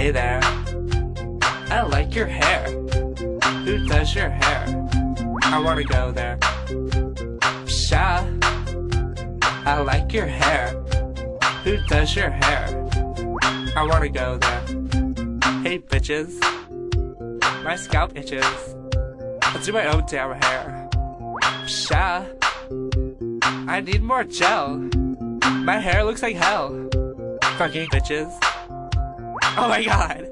Hey there, I like your hair. Who does your hair? I wanna go there. Psha, I like your hair. Who does your hair? I wanna go there. Hey bitches, my scalp itches. Let's do my own damn hair. Psha, I need more gel. My hair looks like hell. Fucking bitches. Oh my god.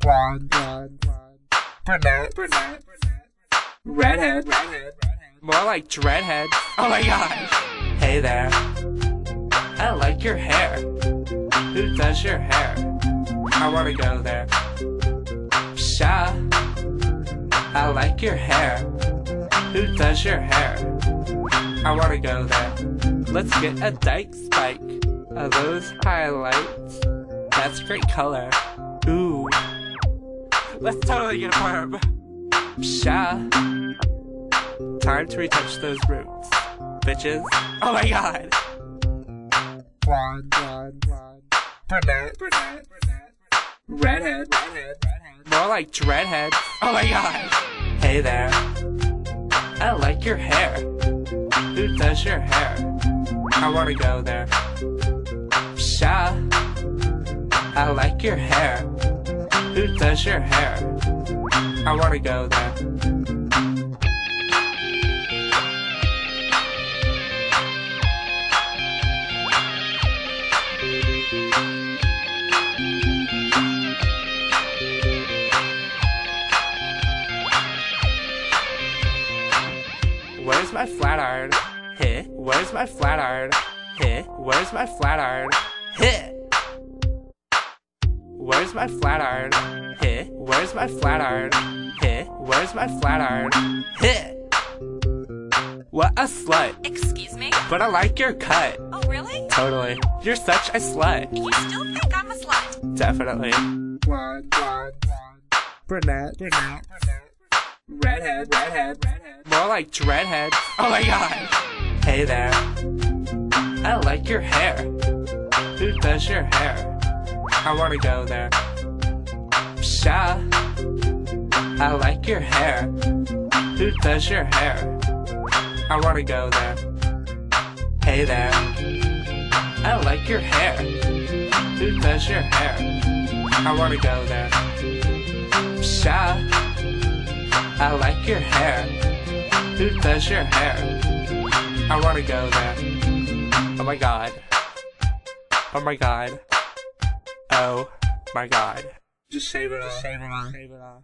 Blonde, brunette, redhead, More like dreadhead. Oh my god. Hey there, I like your hair. Who does your hair? I wanna go there. Psha, I like your hair. Who does your hair? I wanna go there. Let's get a dyke spike. Are those highlights? That's great color. Ooh. Let's totally get a perm. Psha. Time to retouch those roots. Bitches. Oh my god. blonde, brunette, redhead, More like dreadhead. Oh my god. Hey there, I like your hair. Who does your hair? I wanna go there. Psha, I like your hair. Who does your hair? I wanna go there. Where's my flat iron? Hit. Where's my flat iron? Hit. Where's my flat iron? Hit. Where's my flat iron? Hit. Where's my flat iron? Hit. Where's my flat iron? Hit. What a slut. Excuse me? But I like your cut. Oh, really? Totally. You're such a slut. You still think I'm a slut? Definitely. blonde, brunette, redhead, More like dreadhead. Oh my god. Hey there, I like your hair. Who does your hair? I wanna go there. Psha, I like your hair. Who does your hair? I wanna go there. Hey there, I like your hair. Who does your hair? I wanna go there. Psha, I like your hair. Who does your hair? I wanna go there. Oh my god. Oh my god. Oh my god. just shave it off.